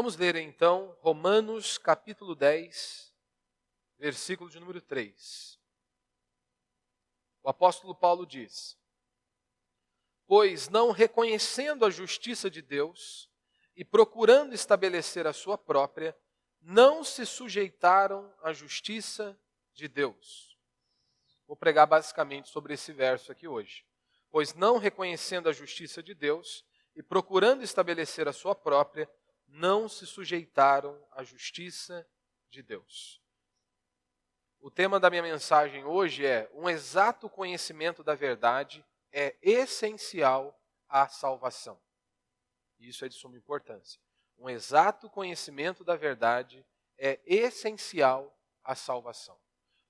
Vamos ler então Romanos capítulo 10, versículo de número 3. O apóstolo Paulo diz: pois não reconhecendo a justiça de Deus e procurando estabelecer a sua própria, não se sujeitaram à justiça de Deus. Vou pregar basicamente sobre esse verso aqui hoje. Pois não reconhecendo a justiça de Deus e procurando estabelecer a sua própria, não se sujeitaram à justiça de Deus. O tema da minha mensagem hoje é: um exato conhecimento da verdade é essencial à salvação. Isso é de suma importância. Um exato conhecimento da verdade é essencial à salvação.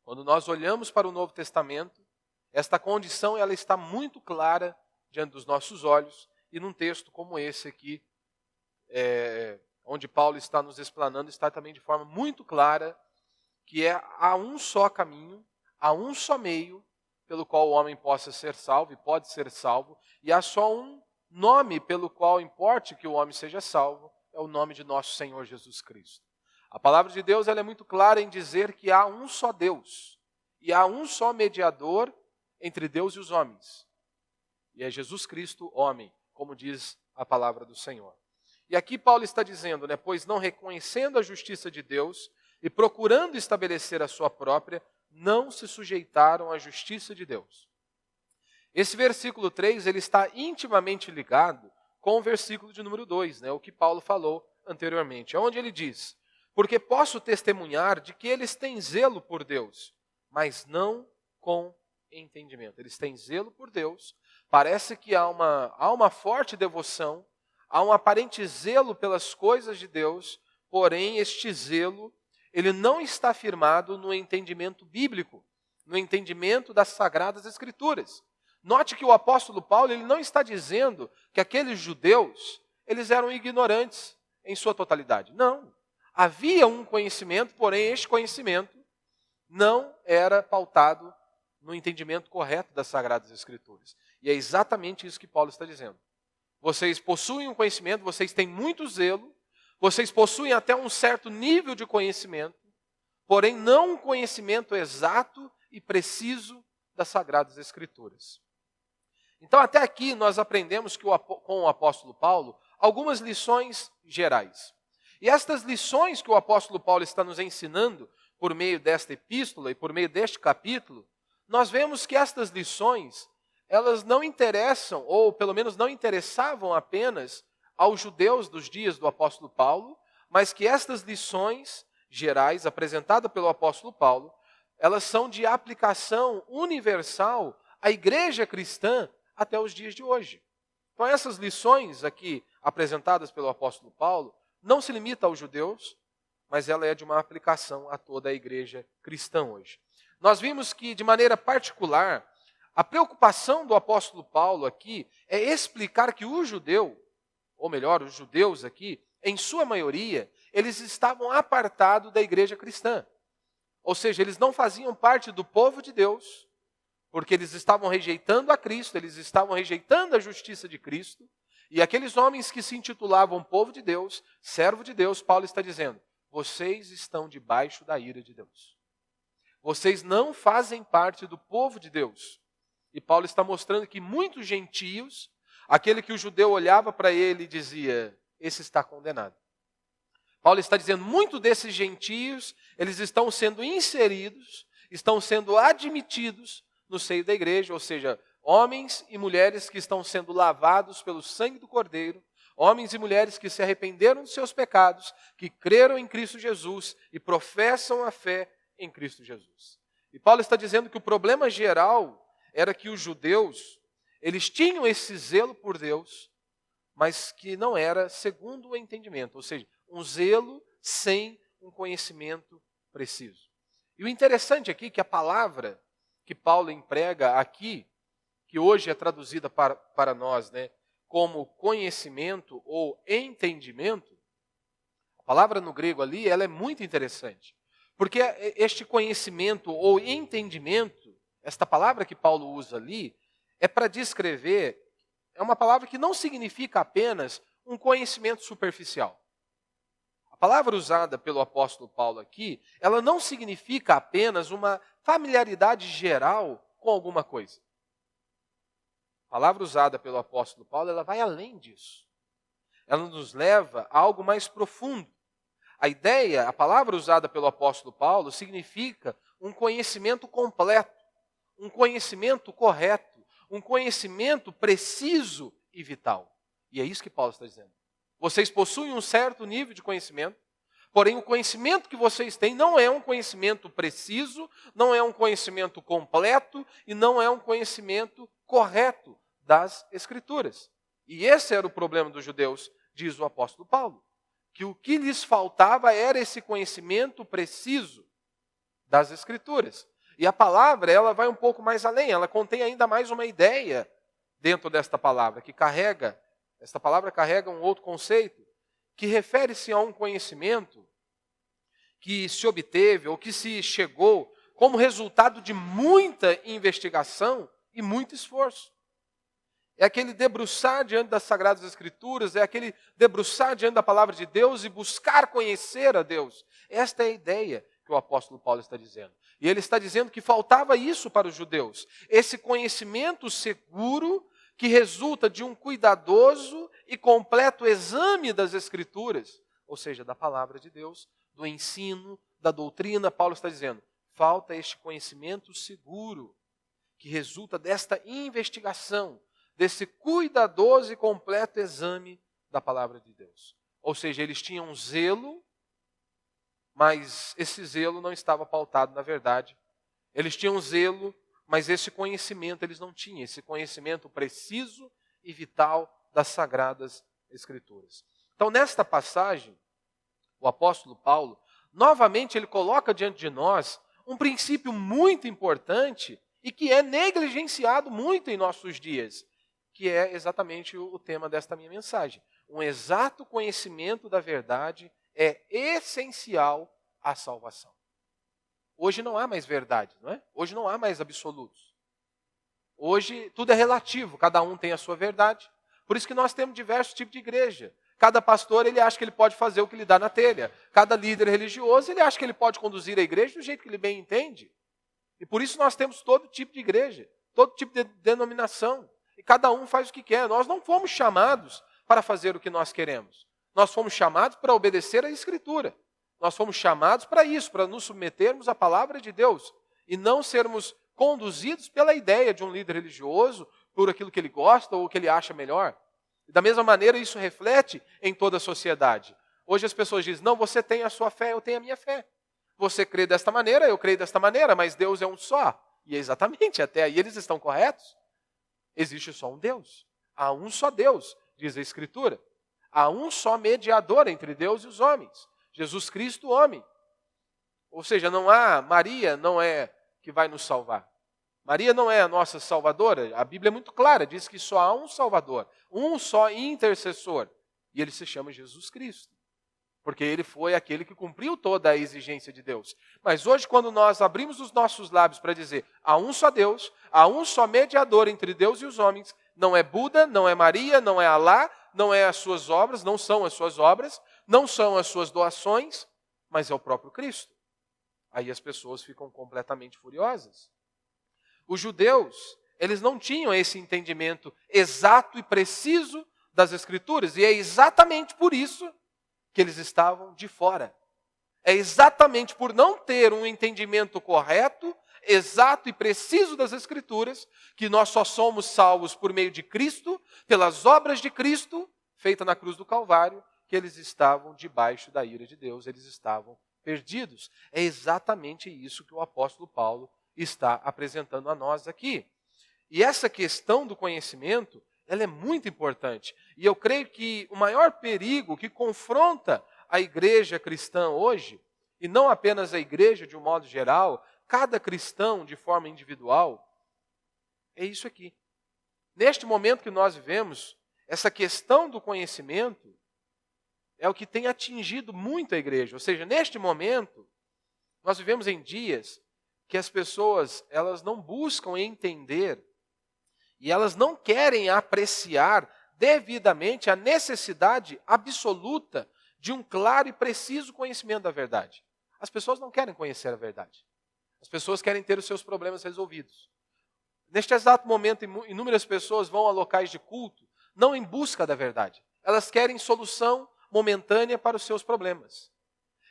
Quando nós olhamos para o Novo Testamento, esta condição ela está muito clara diante dos nossos olhos, e num texto como esse aqui, onde Paulo está nos explanando, está também de forma muito clara que há um só caminho, há um só meio pelo qual o homem possa ser salvo e pode ser salvo, e há só um nome pelo qual importe que o homem seja salvo, é o nome de nosso Senhor Jesus Cristo. A palavra de Deus ela é muito clara em dizer que há um só Deus, e há um só mediador entre Deus e os homens, e é Jesus Cristo, homem, como diz a palavra do Senhor. E aqui Paulo está dizendo, pois não reconhecendo a justiça de Deus e procurando estabelecer a sua própria, não se sujeitaram à justiça de Deus. Esse versículo 3 ele está intimamente ligado com o versículo de número 2, o que Paulo falou anteriormente, onde ele diz: porque posso testemunhar de que eles têm zelo por Deus, mas não com entendimento. Eles têm zelo por Deus, parece que há uma forte devoção, há um aparente zelo pelas coisas de Deus, porém este zelo ele não está firmado no entendimento bíblico, no entendimento das Sagradas Escrituras. Note que o apóstolo Paulo ele não está dizendo que aqueles judeus eles eram ignorantes em sua totalidade. Não. Havia um conhecimento, porém este conhecimento não era pautado no entendimento correto das Sagradas Escrituras. E é exatamente isso que Paulo está dizendo. Vocês possuem um conhecimento, vocês têm muito zelo, vocês possuem até um certo nível de conhecimento, porém não um conhecimento exato e preciso das Sagradas Escrituras. Então até aqui nós aprendemos com o apóstolo Paulo algumas lições gerais. E estas lições que o apóstolo Paulo está nos ensinando por meio desta epístola e por meio deste capítulo, nós vemos que estas lições, elas não interessam, ou pelo menos não interessavam apenas aos judeus dos dias do apóstolo Paulo, mas que estas lições gerais apresentadas pelo apóstolo Paulo, elas são de aplicação universal à igreja cristã até os dias de hoje. Então essas lições aqui apresentadas pelo apóstolo Paulo não se limita aos judeus, mas ela é de uma aplicação a toda a igreja cristã hoje. Nós vimos que, de maneira particular, a preocupação do apóstolo Paulo aqui é explicar que o judeu, ou melhor, os judeus aqui, em sua maioria, eles estavam apartados da igreja cristã. Ou seja, eles não faziam parte do povo de Deus, porque eles estavam rejeitando a Cristo, eles estavam rejeitando a justiça de Cristo, e aqueles homens que se intitulavam povo de Deus, servo de Deus, Paulo está dizendo: vocês estão debaixo da ira de Deus. Vocês não fazem parte do povo de Deus. E Paulo está mostrando que muitos gentios, aquele que o judeu olhava para ele e dizia: esse está condenado. Paulo está dizendo, muitos desses gentios, eles estão sendo inseridos, estão sendo admitidos no seio da igreja, ou seja, homens e mulheres que estão sendo lavados pelo sangue do Cordeiro, homens e mulheres que se arrependeram dos seus pecados, que creram em Cristo Jesus e professam a fé em Cristo Jesus. E Paulo está dizendo que o problema geral era que os judeus, eles tinham esse zelo por Deus, mas que não era segundo o entendimento, ou seja, um zelo sem um conhecimento preciso. E o interessante aqui é que a palavra que Paulo emprega aqui, que hoje é traduzida para nós, como conhecimento ou entendimento, a palavra no grego ali, ela é muito interessante. Porque este conhecimento ou entendimento, esta palavra que Paulo usa ali, é para descrever, é uma palavra que não significa apenas um conhecimento superficial. palavra usada pelo apóstolo Paulo aqui, ela não significa apenas uma familiaridade geral com alguma coisa. A palavra usada pelo apóstolo Paulo, ela vai além disso. Ela nos leva a algo mais profundo. A palavra usada pelo apóstolo Paulo significa um conhecimento completo, um conhecimento correto, um conhecimento preciso e vital. E é isso que Paulo está dizendo. Vocês possuem um certo nível de conhecimento, porém o conhecimento que vocês têm não é um conhecimento preciso, não é um conhecimento completo e não é um conhecimento correto das Escrituras. E esse era o problema dos judeus, diz o apóstolo Paulo. Que o que lhes faltava era esse conhecimento preciso das Escrituras. E a palavra, ela vai um pouco mais além, ela contém ainda mais uma ideia dentro desta palavra, esta palavra carrega um outro conceito, que refere-se a um conhecimento que se obteve ou que se chegou como resultado de muita investigação e muito esforço. É aquele debruçar diante das Sagradas Escrituras, é aquele debruçar diante da palavra de Deus e buscar conhecer a Deus. Esta é a ideia que o apóstolo Paulo está dizendo. E ele está dizendo que faltava isso para os judeus. Esse conhecimento seguro que resulta de um cuidadoso e completo exame das Escrituras, ou seja, da palavra de Deus, do ensino, da doutrina. Paulo está dizendo, falta este conhecimento seguro que resulta desta investigação, desse cuidadoso e completo exame da palavra de Deus. Ou seja, eles tinham um zelo, mas esse zelo não estava pautado na verdade. Eles tinham um zelo, mas esse conhecimento eles não tinham, esse conhecimento preciso e vital das Sagradas Escrituras. Então, nesta passagem, o apóstolo Paulo, novamente ele coloca diante de nós um princípio muito importante e que é negligenciado muito em nossos dias, que é exatamente o tema desta minha mensagem. Um exato conhecimento da verdade é essencial à salvação. Hoje não há mais verdade, não é? Hoje não há mais absolutos. Hoje tudo é relativo, cada um tem a sua verdade. Por isso que nós temos diversos tipos de igreja. Cada pastor, ele acha que ele pode fazer o que lhe dá na telha. Cada líder religioso, ele acha que ele pode conduzir a igreja do jeito que ele bem entende. E por isso nós temos todo tipo de igreja, todo tipo de denominação. E cada um faz o que quer. Nós não fomos chamados para fazer o que nós queremos. Nós fomos chamados para obedecer à Escritura. Nós fomos chamados para isso, para nos submetermos à palavra de Deus. E não sermos conduzidos pela ideia de um líder religioso, por aquilo que ele gosta ou que ele acha melhor. E da mesma maneira, isso reflete em toda a sociedade. Hoje as pessoas dizem, não, você tem a sua fé, eu tenho a minha fé. Você crê desta maneira, eu creio desta maneira, mas Deus é um só. E é exatamente, até aí eles estão corretos. Existe só um Deus. Há um só Deus, diz a Escritura. Há um só mediador entre Deus e os homens. Jesus Cristo, homem. Ou seja, Maria não é que vai nos salvar. Maria não é a nossa salvadora. A Bíblia é muito clara, diz que só há um Salvador, um só intercessor. E ele se chama Jesus Cristo. Porque ele foi aquele que cumpriu toda a exigência de Deus. Mas hoje, quando nós abrimos os nossos lábios para dizer há um só Deus, há um só mediador entre Deus e os homens, não é Buda, não é Maria, não é Alá, não é as suas obras, não são as suas obras, não são as suas doações, mas é o próprio Cristo. Aí as pessoas ficam completamente furiosas. Os judeus, eles não tinham esse entendimento exato e preciso das Escrituras, e é exatamente por isso que eles estavam de fora. É exatamente por não ter um entendimento correto, exato e preciso das Escrituras, que nós só somos salvos por meio de Cristo, pelas obras de Cristo, feita na cruz do Calvário, que eles estavam debaixo da ira de Deus, eles estavam perdidos. É exatamente isso que o apóstolo Paulo está apresentando a nós aqui. E essa questão do conhecimento, ela é muito importante. E eu creio que o maior perigo que confronta a igreja cristã hoje, e não apenas a igreja de um modo geral, cada cristão de forma individual, é isso aqui. Neste momento que nós vivemos, essa questão do conhecimento é o que tem atingido muito a igreja. Ou seja, neste momento, nós vivemos em dias que as pessoas, elas não buscam entender e elas não querem apreciar devidamente a necessidade absoluta de um claro e preciso conhecimento da verdade. As pessoas não querem conhecer a verdade. As pessoas querem ter os seus problemas resolvidos. Neste exato momento, inúmeras pessoas vão a locais de culto, não em busca da verdade. Elas querem solução momentânea para os seus problemas.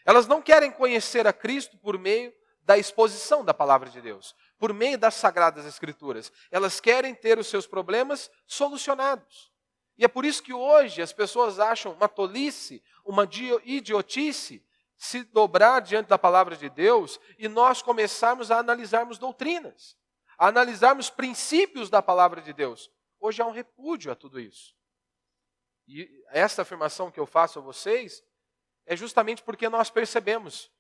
Elas não querem conhecer a Cristo por meio da exposição da palavra de Deus, por meio das Sagradas Escrituras. Elas querem ter os seus problemas solucionados. E é por isso que hoje as pessoas acham uma tolice, uma idiotice, se dobrar diante da palavra de Deus e nós começarmos a analisarmos doutrinas, a analisarmos princípios da palavra de Deus. Hoje há um repúdio a tudo isso. E essa afirmação que eu faço a vocês é justamente porque nós percebemos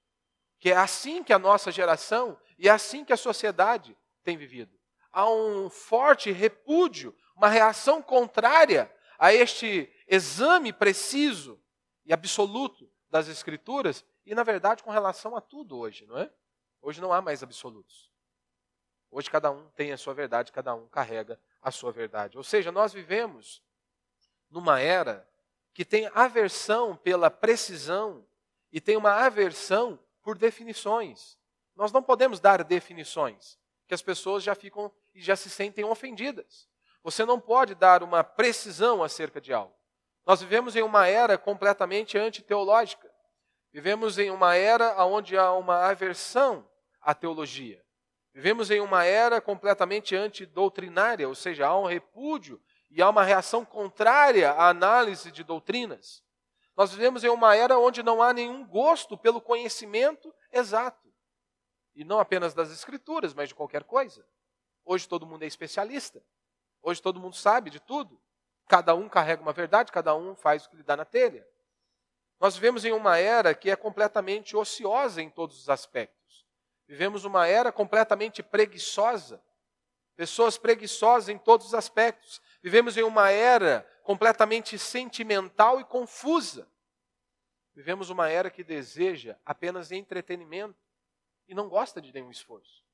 que é assim que a nossa geração e é assim que a sociedade tem vivido. Há um forte repúdio, uma reação contrária a este exame preciso e absoluto das Escrituras e, na verdade, com relação a tudo hoje, não é? Hoje não há mais absolutos. Hoje cada um tem a sua verdade, cada um carrega a sua verdade. Ou seja, nós vivemos numa era que tem aversão pela precisão e tem uma aversão por definições. Nós não podemos dar definições, que as pessoas já ficam e já se sentem ofendidas. Você não pode dar uma precisão acerca de algo. Nós vivemos em uma era completamente antiteológica. Vivemos em uma era onde há uma aversão à teologia. Vivemos em uma era completamente antidoutrinária, ou seja, há um repúdio e há uma reação contrária à análise de doutrinas. Nós vivemos em uma era onde não há nenhum gosto pelo conhecimento exato. E não apenas das Escrituras, mas de qualquer coisa. Hoje todo mundo é especialista. Hoje todo mundo sabe de tudo. Cada um carrega uma verdade, cada um faz o que lhe dá na telha. Nós vivemos em uma era que é completamente ociosa em todos os aspectos. Vivemos uma era completamente preguiçosa. Pessoas preguiçosas em todos os aspectos. Vivemos em uma era completamente sentimental e confusa. Vivemos uma era que deseja apenas entretenimento e não gosta de nenhum esforço.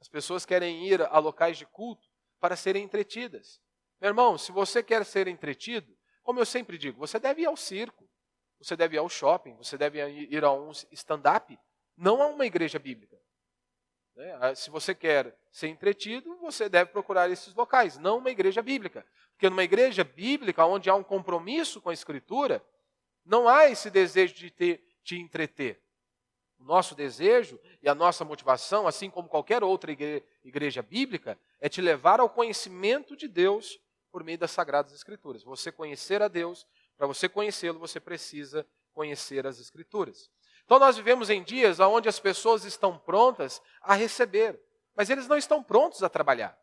As pessoas querem ir a locais de culto para serem entretidas. Meu irmão, se você quer ser entretido, como eu sempre digo, você deve ir ao circo, você deve ir ao shopping, você deve ir a um stand-up, não a uma igreja bíblica. Se você quer ser entretido, você deve procurar esses locais, não uma igreja bíblica. Porque numa igreja bíblica, onde há um compromisso com a Escritura, não há esse desejo de te entreter. O nosso desejo e a nossa motivação, assim como qualquer outra igreja bíblica, é te levar ao conhecimento de Deus por meio das Sagradas Escrituras. Você conhecer a Deus, para você conhecê-lo, você precisa conhecer as Escrituras. Então nós vivemos em dias onde as pessoas estão prontas a receber, mas eles não estão prontos a trabalhar.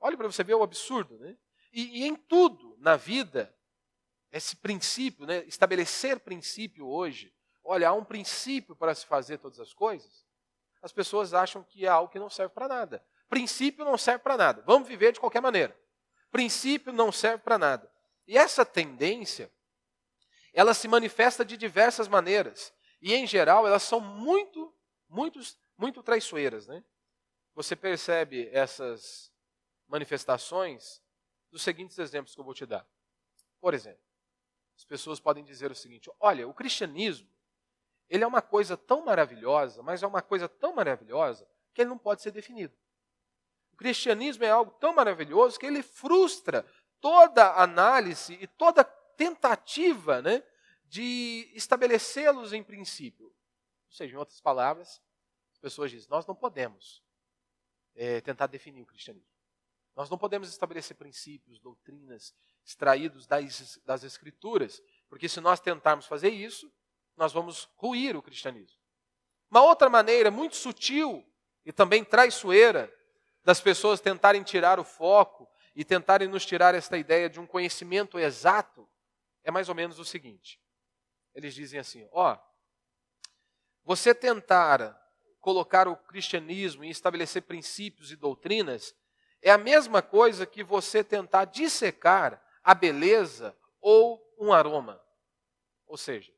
Olha para você ver o absurdo, né? E em tudo na vida, esse princípio, né? Estabelecer princípio hoje, olha, há um princípio para se fazer todas as coisas, as pessoas acham que é algo que não serve para nada. Princípio não serve para nada, vamos viver de qualquer maneira. Princípio não serve para nada. E essa tendência, ela se manifesta de diversas maneiras. E, em geral, elas são muito traiçoeiras, né? Você percebe essas manifestações dos seguintes exemplos que eu vou te dar. Por exemplo, as pessoas podem dizer o seguinte: olha, o cristianismo, ele é uma coisa tão maravilhosa, mas é uma coisa tão maravilhosa que ele não pode ser definido. O cristianismo é algo tão maravilhoso que ele frustra toda análise e toda tentativa, né, de estabelecê-los em princípio. Ou seja, em outras palavras, as pessoas dizem, nós não podemos tentar definir o cristianismo. Nós não podemos estabelecer princípios, doutrinas, extraídos das Escrituras, porque se nós tentarmos fazer isso, nós vamos ruir o cristianismo. Uma outra maneira muito sutil e também traiçoeira das pessoas tentarem tirar o foco e tentarem nos tirar esta ideia de um conhecimento exato é mais ou menos o seguinte. Eles dizem assim, você tentar colocar o cristianismo e estabelecer princípios e doutrinas é a mesma coisa que você tentar dissecar a beleza ou um aroma. Ou seja,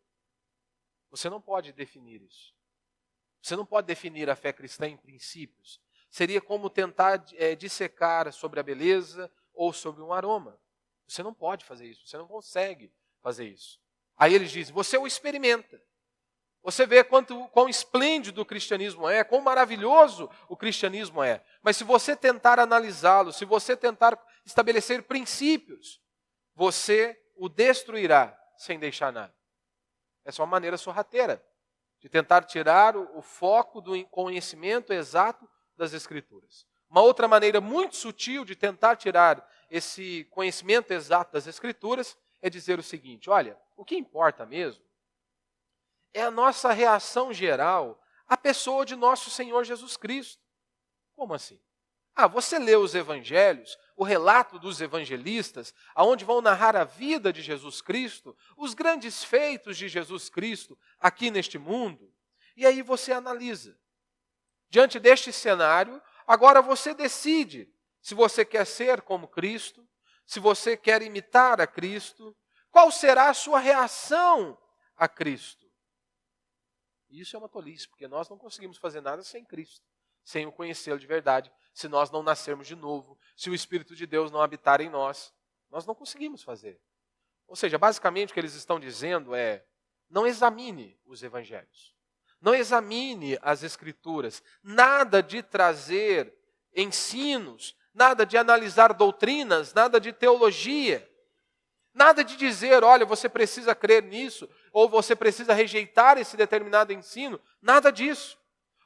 você não pode definir isso. Você não pode definir a fé cristã em princípios. Seria como tentar dissecar sobre a beleza ou sobre um aroma. Você não pode fazer isso, você não consegue fazer isso. Aí eles dizem, você o experimenta. Você vê quão esplêndido o cristianismo é, quão maravilhoso o cristianismo é. Mas se você tentar analisá-lo, se você tentar estabelecer princípios, você o destruirá sem deixar nada. Essa é uma maneira sorrateira de tentar tirar o foco do conhecimento exato das Escrituras. Uma outra maneira muito sutil de tentar tirar esse conhecimento exato das Escrituras é dizer o seguinte, olha, o que importa mesmo é a nossa reação geral à pessoa de nosso Senhor Jesus Cristo. Como assim? Você lê os evangelhos, o relato dos evangelistas, aonde vão narrar a vida de Jesus Cristo, os grandes feitos de Jesus Cristo aqui neste mundo, e aí você analisa. Diante deste cenário, agora você decide se você quer ser como Cristo, se você quer imitar a Cristo, qual será a sua reação a Cristo. Isso é uma tolice, porque nós não conseguimos fazer nada sem Cristo, sem o conhecê-lo de verdade, se nós não nascermos de novo, se o Espírito de Deus não habitar em nós. Nós não conseguimos fazer. Ou seja, basicamente o que eles estão dizendo é, não examine os evangelhos, não examine as Escrituras, nada de trazer ensinos, nada de analisar doutrinas, nada de teologia, nada de dizer, olha, você precisa crer nisso, ou você precisa rejeitar esse determinado ensino, nada disso.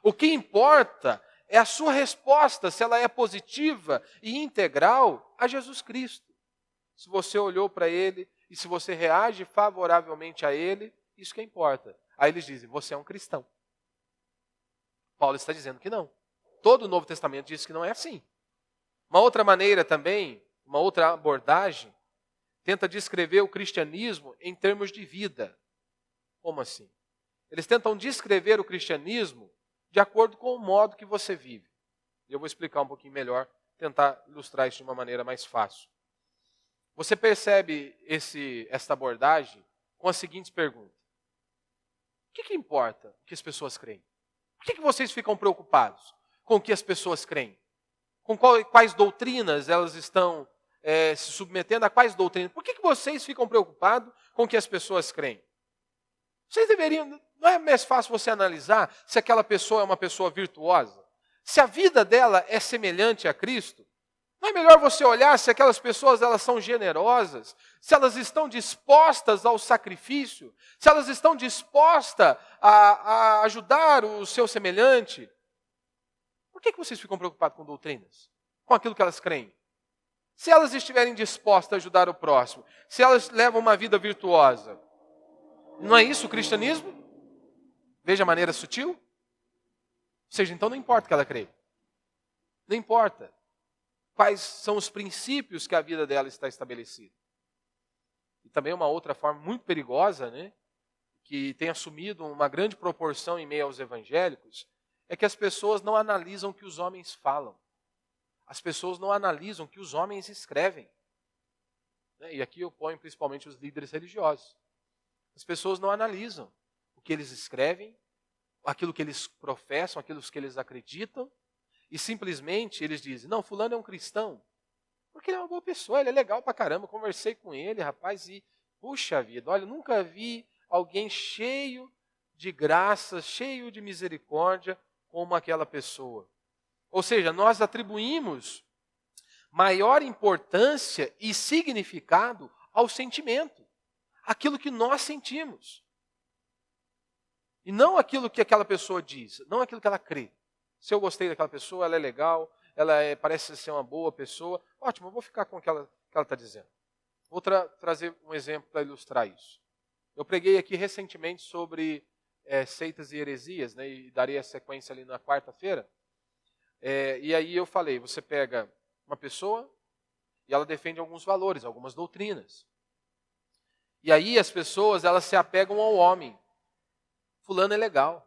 O que importa é a sua resposta, se ela é positiva e integral a Jesus Cristo. Se você olhou para Ele e se você reage favoravelmente a Ele, isso que importa. Aí eles dizem, você é um cristão. Paulo está dizendo que não. Todo o Novo Testamento diz que não é assim. Uma outra maneira também, uma outra abordagem, tenta descrever o cristianismo em termos de vida. Como assim? Eles tentam descrever o cristianismo de acordo com o modo que você vive. E eu vou explicar um pouquinho melhor, tentar ilustrar isso de uma maneira mais fácil. Você percebe esta abordagem com as seguintes perguntas. O que importa o que as pessoas creem? Por que vocês ficam preocupados com o que as pessoas creem? Com quais doutrinas elas estão se submetendo a quais doutrinas? Por que vocês ficam preocupados com o que as pessoas creem? Vocês deveriam... Não é mais fácil você analisar se aquela pessoa é uma pessoa virtuosa? Se a vida dela é semelhante a Cristo? Não é melhor você olhar se aquelas pessoas elas são generosas? Se elas estão dispostas ao sacrifício? Se elas estão dispostas a ajudar o seu semelhante? Por que vocês ficam preocupados com doutrinas? Com aquilo que elas creem? Se elas estiverem dispostas a ajudar o próximo, se elas levam uma vida virtuosa, não é isso o cristianismo? Veja a maneira sutil. Ou seja, então não importa o que ela crê. Não importa quais são os princípios que a vida dela está estabelecida. E também uma outra forma muito perigosa, né, que tem assumido uma grande proporção em meio aos evangélicos, é que as pessoas não analisam o que os homens falam. As pessoas não analisam o que os homens escrevem. E aqui eu ponho principalmente os líderes religiosos. As pessoas não analisam o que eles escrevem, aquilo que eles professam, aquilo que eles acreditam, e simplesmente eles dizem, não, fulano é um cristão, porque ele é uma boa pessoa, ele é legal pra caramba, eu conversei com ele, rapaz, e puxa vida, olha, eu nunca vi alguém cheio de graça, cheio de misericórdia, como aquela pessoa. Ou seja, nós atribuímos maior importância e significado ao sentimento, aquilo que nós sentimos. E não aquilo que aquela pessoa diz, não aquilo que ela crê. Se eu gostei daquela pessoa, ela é legal, parece ser uma boa pessoa, ótimo, eu vou ficar com o que ela está dizendo. Vou trazer um exemplo para ilustrar isso. Eu preguei aqui recentemente sobre seitas e heresias, né, e darei a sequência ali na quarta-feira. E aí eu falei, você pega uma pessoa e ela defende alguns valores, algumas doutrinas. E aí as pessoas elas se apegam ao homem. Fulano é legal.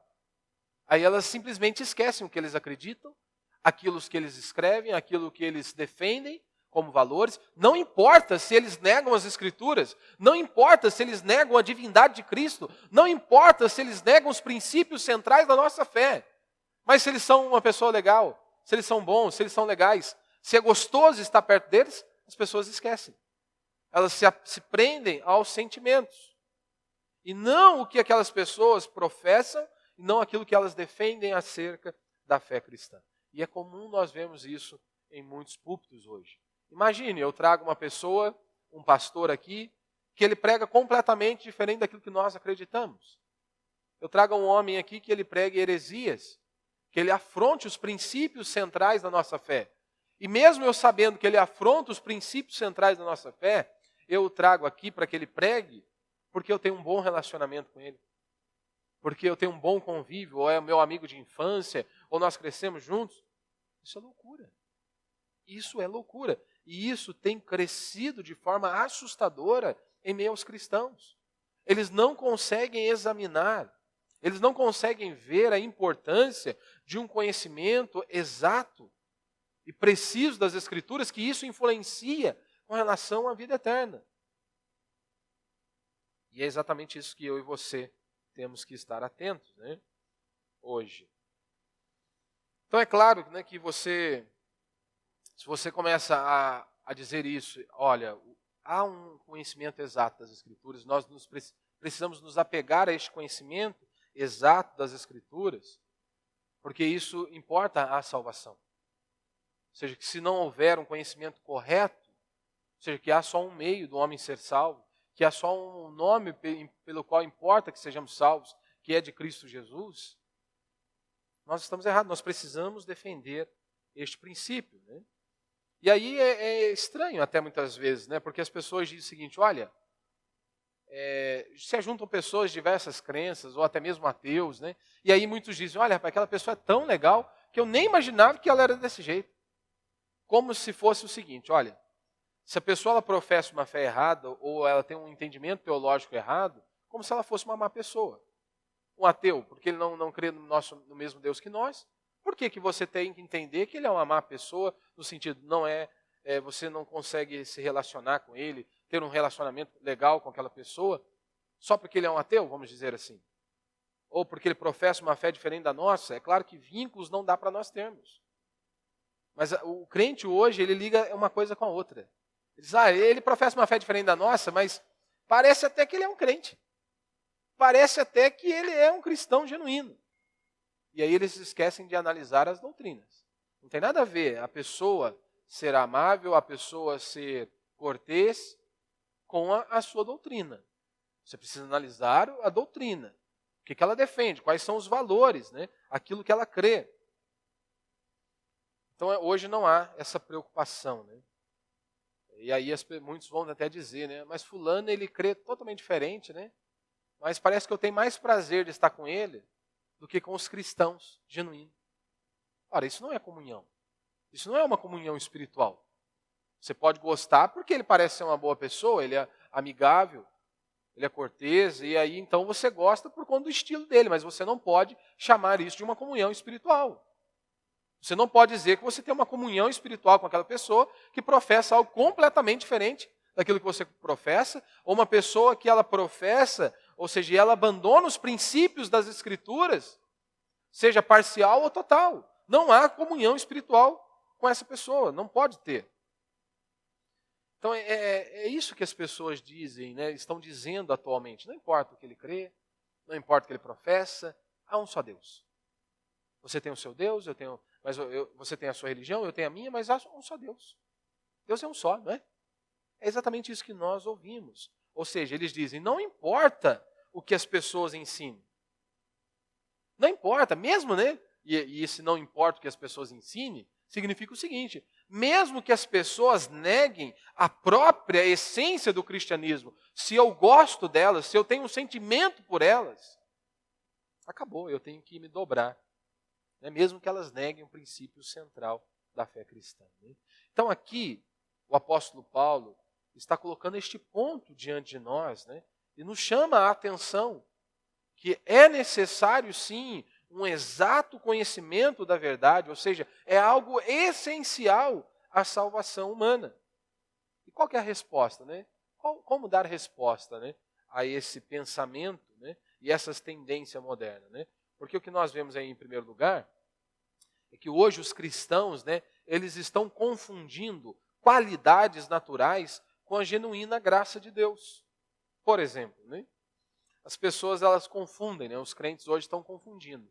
Aí elas simplesmente esquecem o que eles acreditam, aquilo que eles escrevem, aquilo que eles defendem como valores. Não importa se eles negam as Escrituras, não importa se eles negam a divindade de Cristo, não importa se eles negam os princípios centrais da nossa fé. Mas se eles são uma pessoa legal, se eles são bons, se eles são legais, se é gostoso estar perto deles, as pessoas esquecem. Elas se prendem aos sentimentos. e não o que aquelas pessoas professam, e não aquilo que elas defendem acerca da fé cristã. E é comum nós vermos isso em muitos púlpitos hoje. Imagine, eu trago uma pessoa, um pastor aqui, que ele prega completamente diferente daquilo que nós acreditamos. Eu trago um homem aqui que ele prega heresias, que ele afronte os princípios centrais da nossa fé. E mesmo eu sabendo que ele afronta os princípios centrais da nossa fé, eu o trago aqui para que ele pregue, porque eu tenho um bom relacionamento com ele. Porque eu tenho um bom convívio, ou é meu amigo de infância, ou nós crescemos juntos. Isso é loucura. Isso é loucura. E isso tem crescido de forma assustadora em meio aos cristãos. Eles não conseguem examinar, eles não conseguem ver a importância de um conhecimento exato e preciso das Escrituras, que isso influencia com relação à vida eterna. E é exatamente isso que eu e você temos que estar atentos, né, hoje. Então é claro, né, que se você começa a dizer isso, olha, há um conhecimento exato das Escrituras, nós precisamos nos apegar a este conhecimento exato das Escrituras, porque isso importa à salvação. Ou seja, que se não houver um conhecimento correto, ou seja, que há só um meio do homem ser salvo, que há só um nome pelo qual importa que sejamos salvos, que é de Cristo Jesus, nós estamos errados. Nós precisamos defender este princípio, né? E aí é estranho até muitas vezes, né? Porque as pessoas dizem o seguinte, olha, se ajuntam pessoas de diversas crenças, ou até mesmo ateus, né? E aí muitos dizem, olha, rapaz, aquela pessoa é tão legal que eu nem imaginava que ela era desse jeito. Como se fosse o seguinte, olha, se a pessoa ela professa uma fé errada, ou ela tem um entendimento teológico errado, como se ela fosse uma má pessoa. Um ateu, porque ele não crê no mesmo Deus que nós, por que você tem que entender que ele é uma má pessoa, no sentido, você não consegue se relacionar com ele, ter um relacionamento legal com aquela pessoa, só porque ele é um ateu, vamos dizer assim. Ou porque ele professa uma fé diferente da nossa. É claro que vínculos não dá para nós termos. Mas o crente hoje, ele liga uma coisa com a outra. Ele diz, ele professa uma fé diferente da nossa, mas parece até que ele é um crente. Parece até que ele é um cristão genuíno. E aí eles esquecem de analisar as doutrinas. Não tem nada a ver a pessoa ser amável, a pessoa ser cortês com a sua doutrina. Você precisa analisar a doutrina. O que ela defende, quais são os valores, né? Aquilo que ela crê. Então hoje não há essa preocupação, né? E aí muitos vão até dizer, né? Mas fulano ele crê totalmente diferente, né? Mas parece que eu tenho mais prazer de estar com ele do que com os cristãos genuínos. Ora, isso não é comunhão. Isso não é uma comunhão espiritual. Você pode gostar porque ele parece ser uma boa pessoa, ele é amigável, ele é cortês, e aí então você gosta por conta do estilo dele, mas você não pode chamar isso de uma comunhão espiritual. Você não pode dizer que você tem uma comunhão espiritual com aquela pessoa que professa algo completamente diferente daquilo que você professa, ou uma pessoa que ela professa, ou seja, ela abandona os princípios das Escrituras, seja parcial ou total. Não há comunhão espiritual com essa pessoa, não pode ter. Então é isso que as pessoas dizem, né? Estão dizendo atualmente. Não importa o que ele crê, não importa o que ele professa, há um só Deus. Você tem o seu Deus, você tem a sua religião, eu tenho a minha, mas há um só Deus. Deus é um só, não é? É exatamente isso que nós ouvimos. Ou seja, eles dizem, não importa o que as pessoas ensinem. Não importa, mesmo, né? E esse não importa o que as pessoas ensinem, significa o seguinte, mesmo que as pessoas neguem a própria essência do cristianismo, se eu gosto delas, se eu tenho um sentimento por elas, acabou, eu tenho que me dobrar. Né? Mesmo que elas neguem o princípio central da fé cristã. Né? Então aqui, o apóstolo Paulo está colocando este ponto diante de nós, né? E nos chama a atenção que é necessário, sim, um exato conhecimento da verdade, ou seja, é algo essencial à salvação humana. E qual que é a resposta, né? Como dar resposta, né, a esse pensamento, né, e essas tendências modernas, né? Porque o que nós vemos aí em primeiro lugar é que hoje os cristãos, né, eles estão confundindo qualidades naturais com a genuína graça de Deus. Por exemplo, né? as pessoas elas confundem, né? Os crentes hoje estão confundindo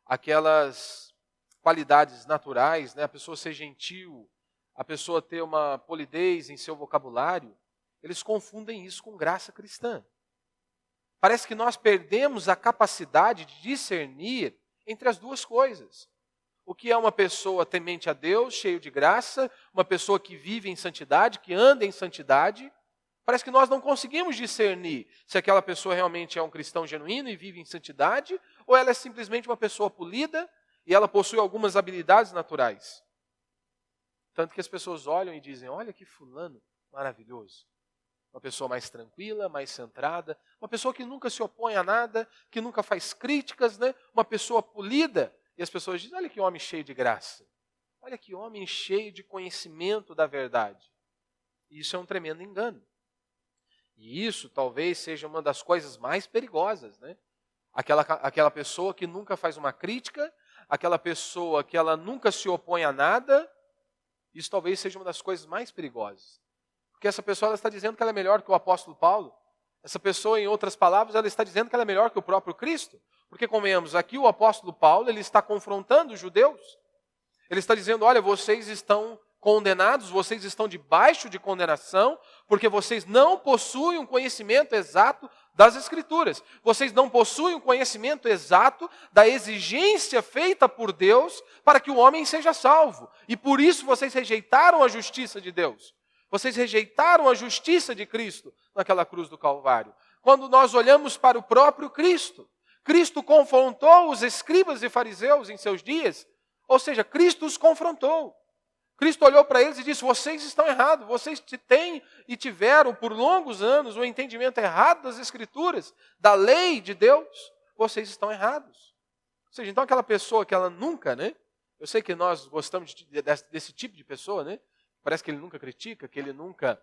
aquelas qualidades naturais, né? A pessoa ser gentil, a pessoa ter uma polidez em seu vocabulário, eles confundem isso com graça cristã. Parece que nós perdemos a capacidade de discernir entre as duas coisas. O que é uma pessoa temente a Deus, cheio de graça, uma pessoa que vive em santidade, que anda em santidade. Parece que nós não conseguimos discernir se aquela pessoa realmente é um cristão genuíno e vive em santidade, ou ela é simplesmente uma pessoa polida e ela possui algumas habilidades naturais. Tanto que as pessoas olham e dizem, olha que fulano maravilhoso. Uma pessoa mais tranquila, mais centrada, uma pessoa que nunca se opõe a nada, que nunca faz críticas, né? Uma pessoa polida. E as pessoas dizem, olha que homem cheio de graça. Olha que homem cheio de conhecimento da verdade. E isso é um tremendo engano. E isso talvez seja uma das coisas mais perigosas, né? Aquela pessoa que nunca faz uma crítica, aquela pessoa que ela nunca se opõe a nada, isso talvez seja uma das coisas mais perigosas. Porque essa pessoa ela está dizendo que ela é melhor que o apóstolo Paulo. Essa pessoa, em outras palavras, ela está dizendo que ela é melhor que o próprio Cristo. Porque, convenhamos, aqui o apóstolo Paulo ele está confrontando os judeus. Ele está dizendo, olha, vocês estão condenados, vocês estão debaixo de condenação, porque vocês não possuem um conhecimento exato das Escrituras. Vocês não possuem um conhecimento exato da exigência feita por Deus para que o homem seja salvo. E por isso vocês rejeitaram a justiça de Deus. Vocês rejeitaram a justiça de Cristo naquela cruz do Calvário. Quando nós olhamos para o próprio Cristo, Cristo confrontou os escribas e fariseus em seus dias, ou seja, Cristo os confrontou. Cristo olhou para eles e disse, vocês estão errados, vocês têm e tiveram por longos anos o entendimento errado das Escrituras, da lei de Deus, vocês estão errados. Ou seja, então aquela pessoa que ela nunca, né? Eu sei que nós gostamos desse tipo de pessoa, né? Parece que ele nunca critica, que ele nunca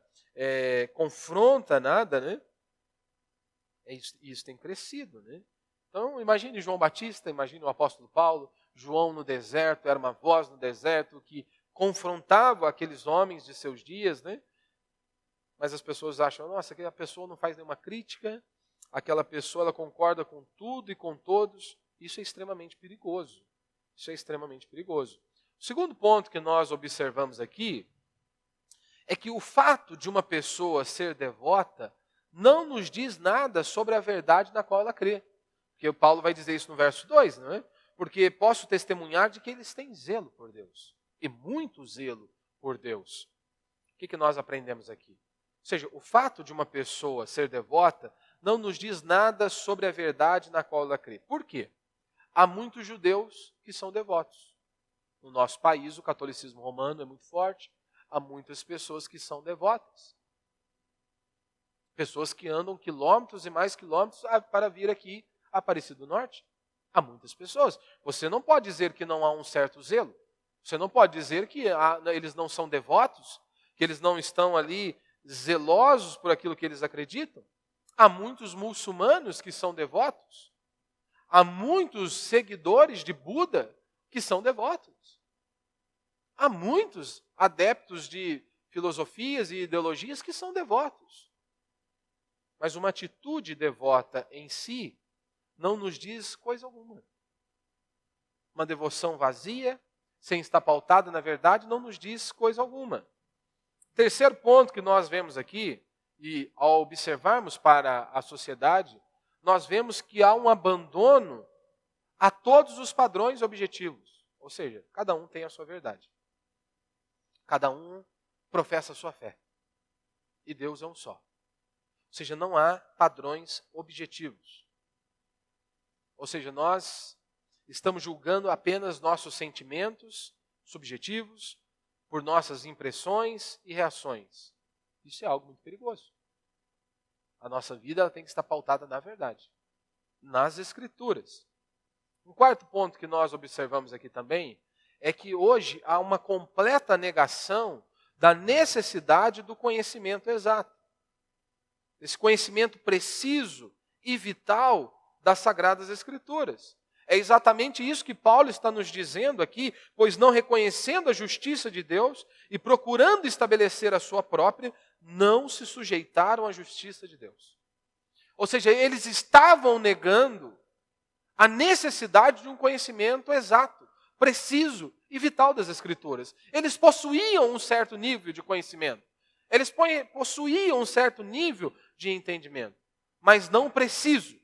confronta nada, né? Isso tem crescido, né? Então, imagine João Batista, imagine o apóstolo Paulo, João no deserto, era uma voz no deserto que confrontava aqueles homens de seus dias, né? Mas as pessoas acham, nossa, aquela pessoa não faz nenhuma crítica, aquela pessoa ela concorda com tudo e com todos. Isso é extremamente perigoso. Isso é extremamente perigoso. O segundo ponto que nós observamos aqui é que o fato de uma pessoa ser devota não nos diz nada sobre a verdade na qual ela crê. Porque o Paulo vai dizer isso no verso 2, não é? Porque posso testemunhar de que eles têm zelo por Deus. E muito zelo por Deus. O que nós aprendemos aqui? Ou seja, o fato de uma pessoa ser devota não nos diz nada sobre a verdade na qual ela crê. Por quê? Há muitos judeus que são devotos. No nosso país, o catolicismo romano é muito forte. Há muitas pessoas que são devotas. Pessoas que andam quilômetros e mais quilômetros para vir aqui a Aparecida do Norte. Há muitas pessoas. Você não pode dizer que não há um certo zelo. Você não pode dizer que eles não são devotos, que eles não estão ali zelosos por aquilo que eles acreditam. Há muitos muçulmanos que são devotos. Há muitos seguidores de Buda que são devotos. Há muitos adeptos de filosofias e ideologias que são devotos. Mas uma atitude devota em si não nos diz coisa alguma. Uma devoção vazia, sem estar pautada na verdade, não nos diz coisa alguma. Terceiro ponto que nós vemos aqui, e ao observarmos para a sociedade, nós vemos que há um abandono a todos os padrões objetivos. Ou seja, cada um tem a sua verdade. Cada um professa a sua fé. E Deus é um só. Ou seja, não há padrões objetivos. Ou seja, nós estamos julgando apenas nossos sentimentos subjetivos por nossas impressões e reações. Isso é algo muito perigoso. A nossa vida ela tem que estar pautada na verdade, nas Escrituras. Um quarto ponto que nós observamos aqui também é que hoje há uma completa negação da necessidade do conhecimento exato. Esse conhecimento preciso e vital das Sagradas Escrituras. É exatamente isso que Paulo está nos dizendo aqui, pois não reconhecendo a justiça de Deus e procurando estabelecer a sua própria, não se sujeitaram à justiça de Deus. Ou seja, eles estavam negando a necessidade de um conhecimento exato, preciso e vital das Escrituras. Eles possuíam um certo nível de conhecimento. Eles possuíam um certo nível de entendimento, mas não preciso.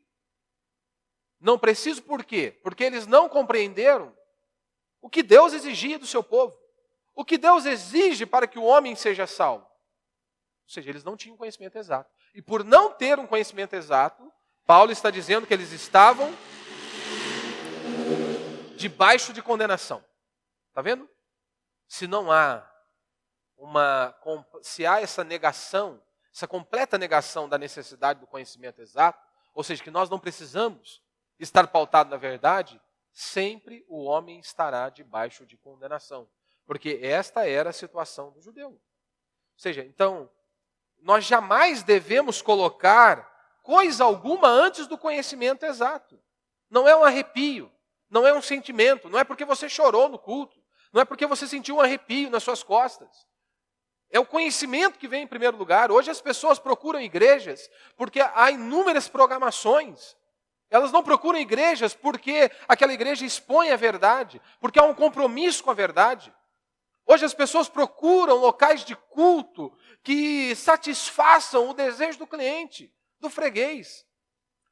Não preciso por quê? Porque eles não compreenderam o que Deus exigia do seu povo. O que Deus exige para que o homem seja salvo. Ou seja, eles não tinham conhecimento exato. E por não ter um conhecimento exato, Paulo está dizendo que eles estavam debaixo de condenação. Está vendo? Se há essa negação, essa completa negação da necessidade do conhecimento exato, ou seja, que nós não precisamos estar pautado na verdade, sempre o homem estará debaixo de condenação. Porque esta era a situação do judeu. Ou seja, então, nós jamais devemos colocar coisa alguma antes do conhecimento exato. Não é um arrepio, não é um sentimento, não é porque você chorou no culto, não é porque você sentiu um arrepio nas suas costas. É o conhecimento que vem em primeiro lugar. Hoje as pessoas procuram igrejas porque há inúmeras programações. Elas não procuram igrejas porque aquela igreja expõe a verdade, porque há um compromisso com a verdade. Hoje as pessoas procuram locais de culto que satisfaçam o desejo do cliente, do freguês.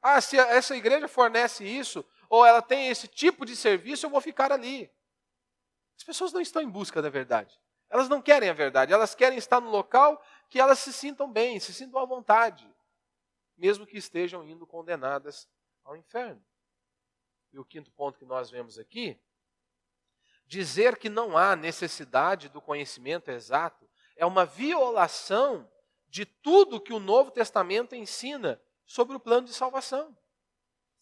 Ah, se essa igreja fornece isso, ou ela tem esse tipo de serviço, eu vou ficar ali. As pessoas não estão em busca da verdade. Elas não querem a verdade, elas querem estar no local que elas se sintam bem, se sintam à vontade, mesmo que estejam indo condenadas ao inferno. E o quinto ponto que nós vemos aqui, dizer que não há necessidade do conhecimento exato é uma violação de tudo que o Novo Testamento ensina sobre o plano de salvação.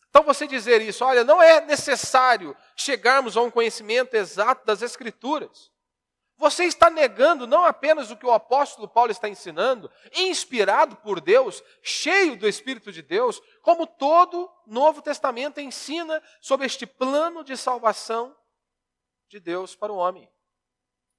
Então você dizer isso, olha, não é necessário chegarmos a um conhecimento exato das Escrituras. Você está negando não apenas o que o apóstolo Paulo está ensinando, inspirado por Deus, cheio do Espírito de Deus, como todo o Novo Testamento ensina sobre este plano de salvação de Deus para o homem.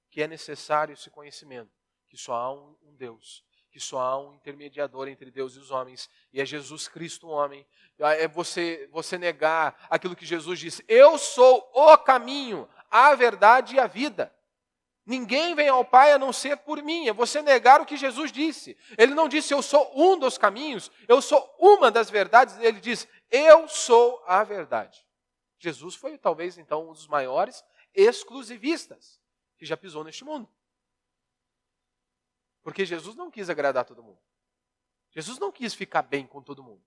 Que é necessário esse conhecimento, que só há um Deus, que só há um intermediador entre Deus e os homens, e é Jesus Cristo, o homem. É você negar aquilo que Jesus disse, eu sou o caminho, a verdade e a vida. Ninguém vem ao Pai a não ser por mim. É você negar o que Jesus disse. Ele não disse, eu sou um dos caminhos, eu sou uma das verdades. Ele diz, eu sou a verdade. Jesus foi talvez então um dos maiores exclusivistas que já pisou neste mundo. Porque Jesus não quis agradar todo mundo. Jesus não quis ficar bem com todo mundo.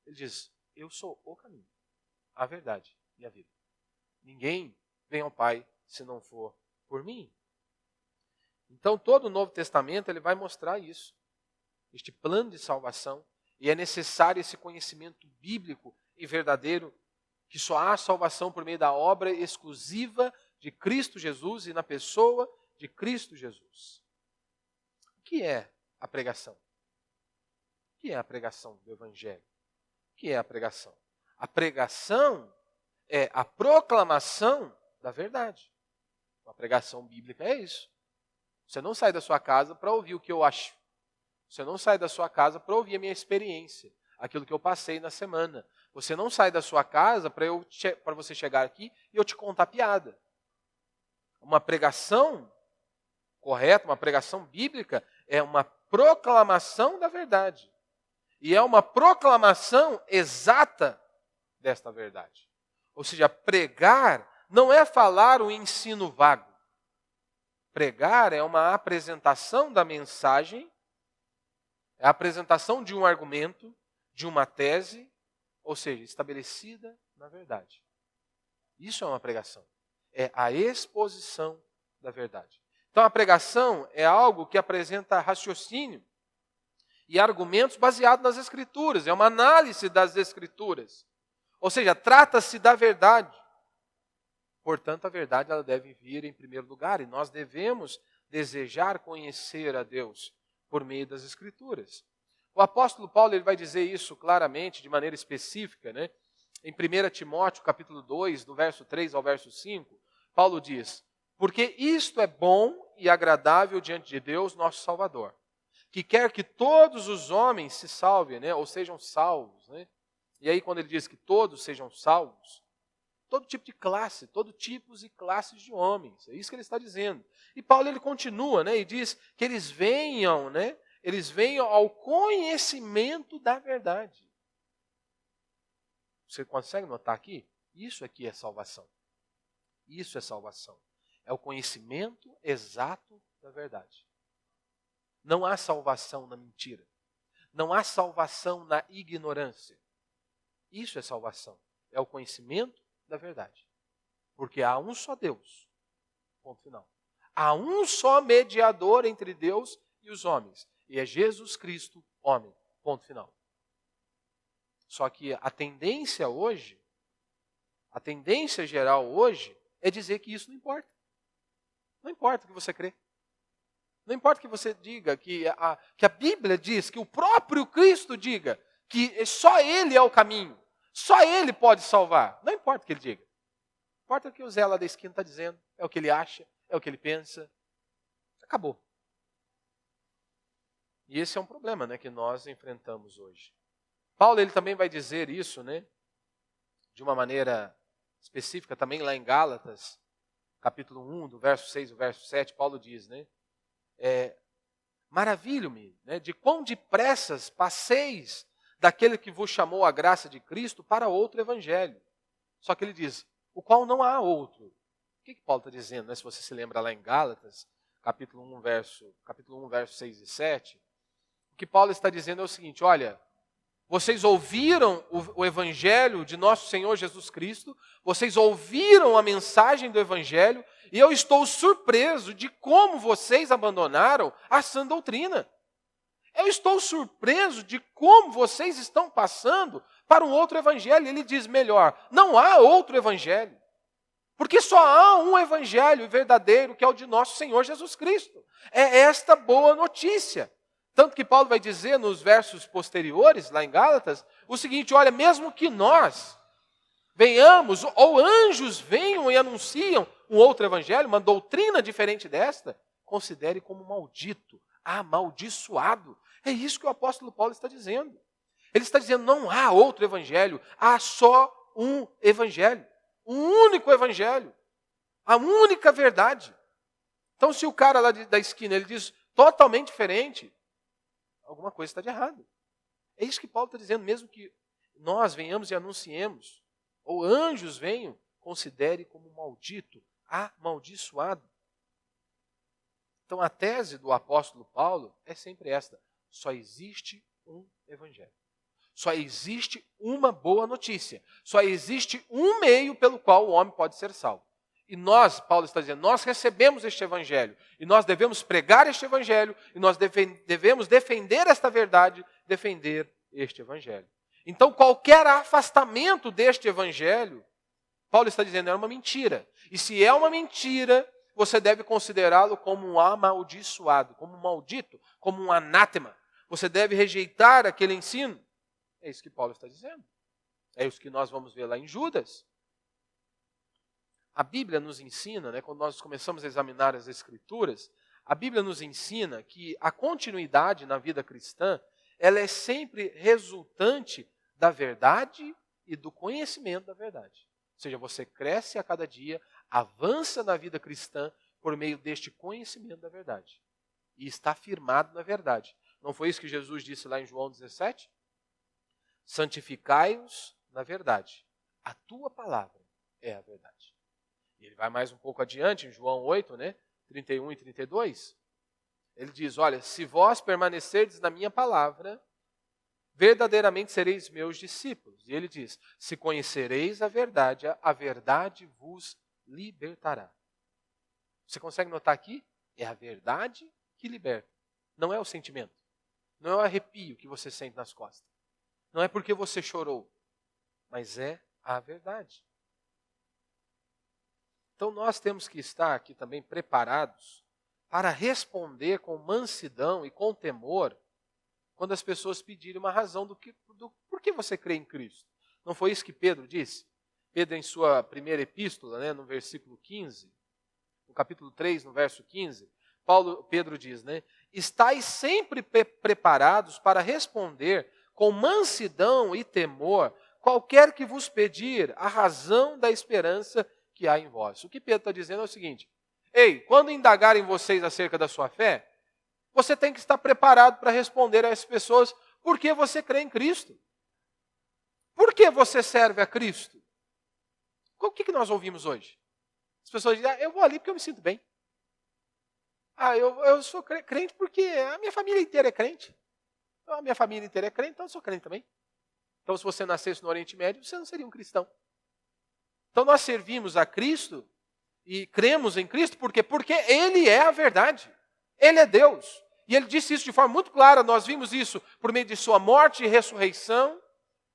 Ele diz, eu sou o caminho, a verdade e a vida. Ninguém vem ao Pai se não for por mim. Então, todo o Novo Testamento ele vai mostrar isso, este plano de salvação, e é necessário esse conhecimento bíblico e verdadeiro, que só há salvação por meio da obra exclusiva de Cristo Jesus e na pessoa de Cristo Jesus. O que é a pregação? O que é a pregação do Evangelho? O que é a pregação? A pregação é a proclamação da verdade. A pregação bíblica é isso. Você não sai da sua casa para ouvir o que eu acho. Você não sai da sua casa para ouvir a minha experiência, aquilo que eu passei na semana. Você não sai da sua casa para você chegar aqui e eu te contar piada. Uma pregação correta, uma pregação bíblica, é uma proclamação da verdade. E é uma proclamação exata desta verdade. Ou seja, pregar não é falar um ensino vago. Pregar é uma apresentação da mensagem, é a apresentação de um argumento, de uma tese, ou seja, estabelecida na verdade. Isso é uma pregação. É a exposição da verdade. Então a pregação é algo que apresenta raciocínio e argumentos baseados nas Escrituras. É uma análise das Escrituras. Ou seja, trata-se da verdade. Portanto, a verdade ela deve vir em primeiro lugar e nós devemos desejar conhecer a Deus por meio das Escrituras. O apóstolo Paulo ele vai dizer isso claramente, de maneira específica, né? Em 1 Timóteo, capítulo 2, do verso 3 ao verso 5, Paulo diz, porque isto é bom e agradável diante de Deus, nosso Salvador, que quer que todos os homens se salvem, né? Ou sejam salvos. Né? E aí quando ele diz que todos sejam salvos, todo tipo de classe, todo tipos e classes de homens. É isso que ele está dizendo. E Paulo ele continua, né, e diz que eles venham, né, eles venham ao conhecimento da verdade. Você consegue notar aqui? Isso aqui é salvação. Isso é salvação. É o conhecimento exato da verdade. Não há salvação na mentira. Não há salvação na ignorância. Isso é salvação. É o conhecimento da verdade. Porque há um só Deus. Ponto final. Há um só mediador entre Deus e os homens. E é Jesus Cristo, homem. Ponto final. Só que a tendência hoje, a tendência geral hoje, é dizer que isso não importa. Não importa o que você crê. Não importa que você diga, que a Bíblia diz, que o próprio Cristo diga, que só Ele é o caminho. Só Ele pode salvar. Não importa o que Ele diga. Importa o que o Zé lá da esquina está dizendo. É o que ele acha, é o que ele pensa. Acabou. E esse é um problema, né, que nós enfrentamos hoje. Paulo ele também vai dizer isso, né, de uma maneira específica também lá em Gálatas, capítulo 1, do verso 6 ao verso 7, Paulo diz, né, maravilho-me, né, de quão depressas passeis daquele que vos chamou a graça de Cristo para outro evangelho. Só que ele diz, o qual não há outro. O que Paulo está dizendo, né? Se você se lembra lá em Gálatas, capítulo 1, verso 6 e 7, o que Paulo está dizendo é o seguinte, olha, vocês ouviram o evangelho de nosso Senhor Jesus Cristo, vocês ouviram a mensagem do evangelho, e eu estou surpreso de como vocês abandonaram a sã doutrina. Eu estou surpreso de como vocês estão passando para um outro evangelho. Ele diz melhor, não há outro evangelho. Porque só há um evangelho verdadeiro, que é o de nosso Senhor Jesus Cristo. É esta boa notícia. Tanto que Paulo vai dizer nos versos posteriores, lá em Gálatas, o seguinte, olha, mesmo que nós venhamos, ou anjos venham e anunciam um outro evangelho, uma doutrina diferente desta, considere como maldito, amaldiçoado. É isso que o apóstolo Paulo está dizendo. Ele está dizendo, não há outro evangelho, há só um evangelho. Um único evangelho. A única verdade. Então, se o cara lá da esquina, ele diz totalmente diferente, alguma coisa está de errado. É isso que Paulo está dizendo, mesmo que nós venhamos e anunciemos, ou anjos venham, considere como maldito, amaldiçoado. Então, a tese do apóstolo Paulo é sempre esta. Só existe um evangelho. Só existe uma boa notícia. Só existe um meio pelo qual o homem pode ser salvo. E nós, Paulo está dizendo, nós recebemos este evangelho. E nós devemos pregar este evangelho. E nós devemos defender esta verdade, defender este evangelho. Então, qualquer afastamento deste evangelho, Paulo está dizendo, é uma mentira. E se é uma mentira, você deve considerá-lo como um amaldiçoado, como um maldito, como um anátema. Você deve rejeitar aquele ensino. É isso que Paulo está dizendo. É isso que nós vamos ver lá em Judas. A Bíblia nos ensina, né, quando nós começamos a examinar as Escrituras, a Bíblia nos ensina que a continuidade na vida cristã, ela é sempre resultante da verdade e do conhecimento da verdade. Ou seja, você cresce a cada dia, avança na vida cristã por meio deste conhecimento da verdade. E está firmado na verdade. Não foi isso que Jesus disse lá em João 17? Santificai-os na verdade. A tua palavra é a verdade. E ele vai mais um pouco adiante, em João 8, né? 31 e 32. Ele diz, olha, se vós permanecerdes na minha palavra, verdadeiramente sereis meus discípulos. E ele diz, se conhecereis a verdade vos libertará. Você consegue notar aqui? É a verdade que liberta. Não é o sentimento. Não é o arrepio que você sente nas costas. Não é porque você chorou. Mas é a verdade. Então nós temos que estar aqui também preparados para responder com mansidão e com temor quando as pessoas pedirem uma razão do por que você crê em Cristo. Não foi isso que Pedro disse? Pedro, em sua primeira epístola, né, no versículo 15, no capítulo 3, no verso 15, Pedro diz, né? Estais sempre preparados para responder com mansidão e temor qualquer que vos pedir a razão da esperança que há em vós. O que Pedro está dizendo é o seguinte: ei, quando indagarem vocês acerca da sua fé, você tem que estar preparado para responder a essas pessoas por que você crê em Cristo. Por que você serve a Cristo? O que nós ouvimos hoje? As pessoas dizem, eu vou ali porque eu me sinto bem. Eu sou crente porque a minha família inteira é crente. Então, a minha família inteira é crente, então eu sou crente também. Então, se você nascesse no Oriente Médio, você não seria um cristão. Então, nós servimos a Cristo e cremos em Cristo porque Ele é a verdade. Ele é Deus. E Ele disse isso de forma muito clara. Nós vimos isso por meio de sua morte e ressurreição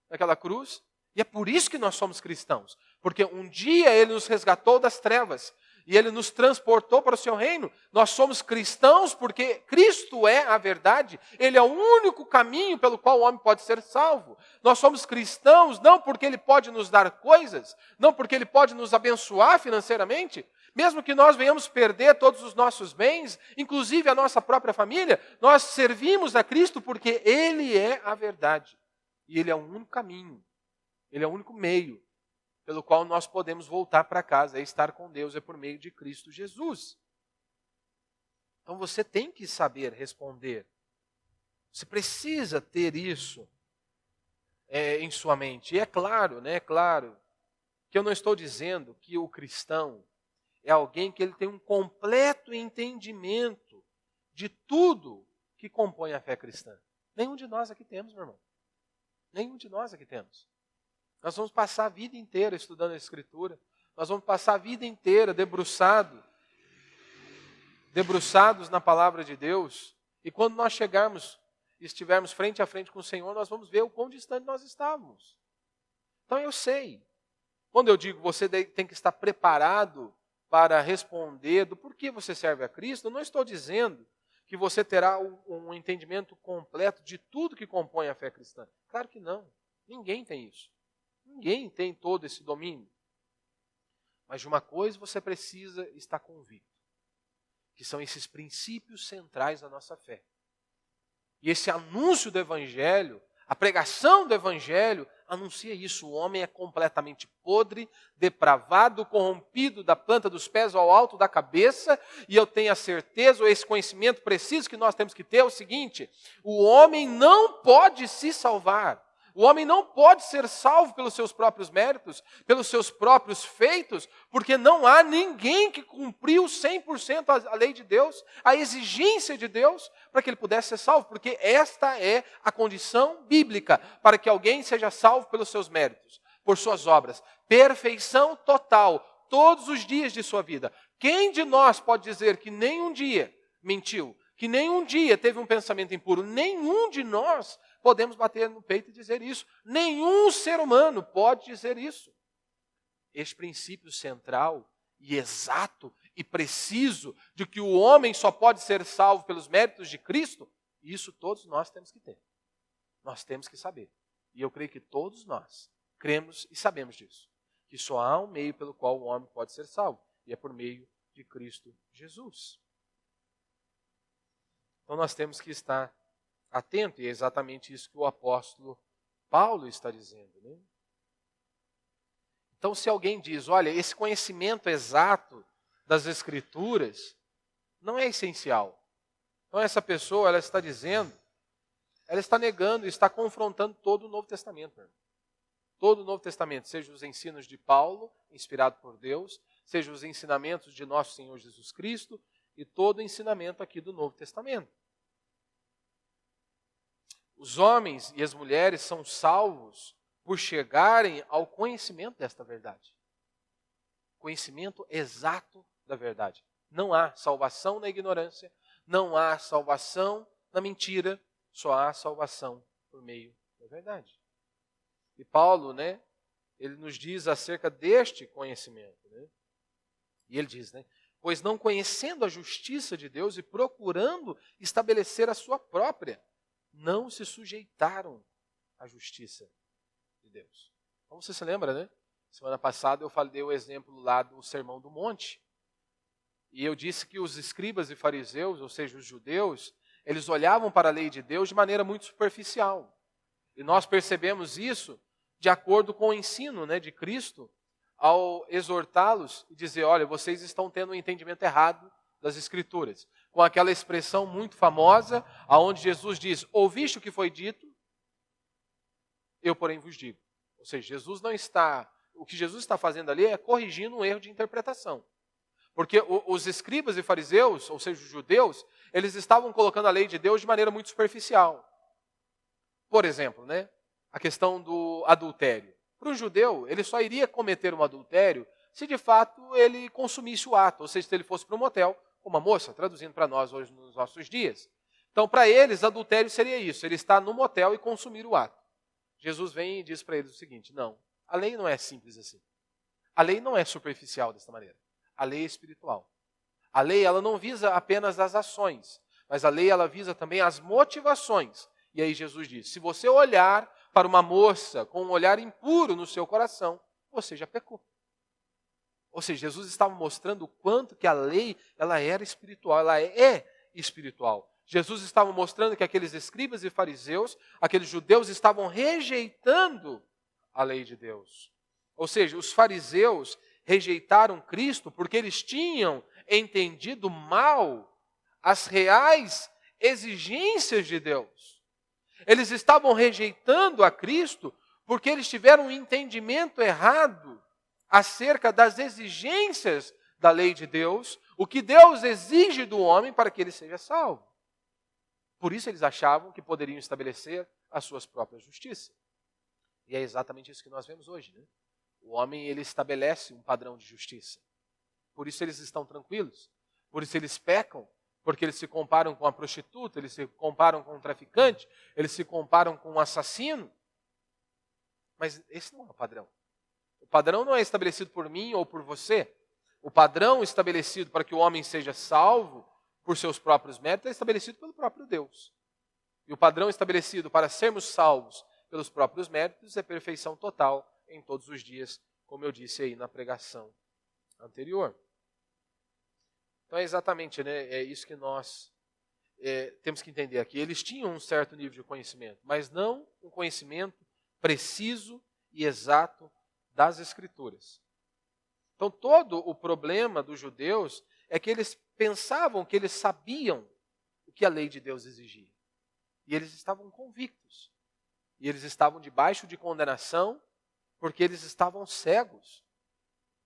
naquela cruz. E é por isso que nós somos cristãos. Porque um dia Ele nos resgatou das trevas e Ele nos transportou para o seu reino. Nós somos cristãos porque Cristo é a verdade. Ele é o único caminho pelo qual o homem pode ser salvo. Nós somos cristãos não porque Ele pode nos dar coisas, não porque Ele pode nos abençoar financeiramente, mesmo que nós venhamos perder todos os nossos bens, inclusive a nossa própria família, nós servimos a Cristo porque Ele é a verdade. E Ele é o único caminho, Ele é o único meio pelo qual nós podemos voltar para casa, é estar com Deus, é por meio de Cristo Jesus. Então você tem que saber responder. Você precisa ter isso em sua mente. E é claro, que eu não estou dizendo que o cristão é alguém que ele tem um completo entendimento de tudo que compõe a fé cristã. Nenhum de nós aqui temos, meu irmão. Nenhum de nós aqui temos. Nós vamos passar a vida inteira estudando a Escritura. Nós vamos passar a vida inteira debruçados na palavra de Deus. E quando nós chegarmos e estivermos frente a frente com o Senhor, nós vamos ver o quão distante nós estávamos. Então eu sei. Quando eu digo você tem que estar preparado para responder do porquê você serve a Cristo, eu não estou dizendo que você terá um entendimento completo de tudo que compõe a fé cristã. Claro que não. Ninguém tem isso. Ninguém tem todo esse domínio. Mas de uma coisa você precisa estar convicto, que são esses princípios centrais da nossa fé. E esse anúncio do Evangelho, a pregação do Evangelho, anuncia isso. O homem é completamente podre, depravado, corrompido da planta dos pés ao alto da cabeça. E eu tenho a certeza, ou esse conhecimento preciso que nós temos que ter é o seguinte: o homem não pode se salvar. O homem não pode ser salvo pelos seus próprios méritos, pelos seus próprios feitos, porque não há ninguém que cumpriu 100% a lei de Deus, a exigência de Deus, para que ele pudesse ser salvo, porque esta é a condição bíblica para que alguém seja salvo pelos seus méritos, por suas obras. Perfeição total, todos os dias de sua vida. Quem de nós pode dizer que nenhum dia mentiu, que nenhum dia teve um pensamento impuro? Nenhum de nós podemos bater no peito e dizer isso. Nenhum ser humano pode dizer isso. Este princípio central e exato e preciso de que o homem só pode ser salvo pelos méritos de Cristo, isso todos nós temos que ter. Nós temos que saber. E eu creio que todos nós cremos e sabemos disso. Que só há um meio pelo qual o homem pode ser salvo. E é por meio de Cristo Jesus. Então nós temos que estar atento, e é exatamente isso que o apóstolo Paulo está dizendo, né? Então, se alguém diz, olha, esse conhecimento exato das Escrituras não é essencial. Então, essa pessoa, ela está dizendo, ela está negando, está confrontando todo o Novo Testamento. Né? Todo o Novo Testamento, seja os ensinos de Paulo, inspirado por Deus, seja os ensinamentos de nosso Senhor Jesus Cristo, e todo o ensinamento aqui do Novo Testamento. Os homens e as mulheres são salvos por chegarem ao conhecimento desta verdade. Conhecimento exato da verdade. Não há salvação na ignorância, não há salvação na mentira, só há salvação por meio da verdade. E Paulo, ele nos diz acerca deste conhecimento. E ele diz, pois não conhecendo a justiça de Deus e procurando estabelecer a sua própria, não se sujeitaram à justiça de Deus. Então você se lembra, Semana passada eu falei o exemplo lá do Sermão do Monte. E eu disse que os escribas e fariseus, ou seja, os judeus, eles olhavam para a lei de Deus de maneira muito superficial. E nós percebemos isso de acordo com o ensino, de Cristo, ao exortá-los e dizer, olha, vocês estão tendo um entendimento errado das Escrituras. Com aquela expressão muito famosa, aonde Jesus diz, ouviste o que foi dito, eu porém vos digo. Ou seja, o que Jesus está fazendo ali é corrigindo um erro de interpretação. Porque os escribas e fariseus, ou seja, os judeus, eles estavam colocando a lei de Deus de maneira muito superficial. Por exemplo, a questão do adultério. Para um judeu, ele só iria cometer um adultério se de fato ele consumisse o ato, ou seja, se ele fosse para um motel com uma moça, traduzindo para nós hoje nos nossos dias. Então, para eles, adultério seria isso, ele está no motel e consumir o ato. Jesus vem e diz para eles o seguinte, não, a lei não é simples assim. A lei não é superficial dessa maneira. A lei é espiritual. A lei ela não visa apenas as ações, mas a lei ela visa também as motivações. E aí Jesus diz, se você olhar para uma moça com um olhar impuro no seu coração, você já pecou. Ou seja, Jesus estava mostrando o quanto que a lei ela era espiritual, ela é espiritual. Jesus estava mostrando que aqueles escribas e fariseus, aqueles judeus estavam rejeitando a lei de Deus. Ou seja, os fariseus rejeitaram Cristo porque eles tinham entendido mal as reais exigências de Deus. Eles estavam rejeitando a Cristo porque eles tiveram um entendimento errado acerca das exigências da lei de Deus, o que Deus exige do homem para que ele seja salvo. Por isso eles achavam que poderiam estabelecer as suas próprias justiças. E é exatamente isso que nós vemos hoje, O homem, ele estabelece um padrão de justiça. Por isso eles estão tranquilos. Por isso eles pecam, porque eles se comparam com a prostituta, eles se comparam com um traficante, eles se comparam com um assassino. Mas esse não é o padrão. O padrão não é estabelecido por mim ou por você. O padrão estabelecido para que o homem seja salvo por seus próprios méritos é estabelecido pelo próprio Deus. E o padrão estabelecido para sermos salvos pelos próprios méritos é perfeição total em todos os dias, como eu disse aí na pregação anterior. Então é exatamente é isso que nós temos que entender aqui. Eles tinham um certo nível de conhecimento, mas não um conhecimento preciso e exato das Escrituras. Então todo o problema dos judeus é que eles pensavam que eles sabiam o que a lei de Deus exigia. E eles estavam convictos. E eles estavam debaixo de condenação porque eles estavam cegos.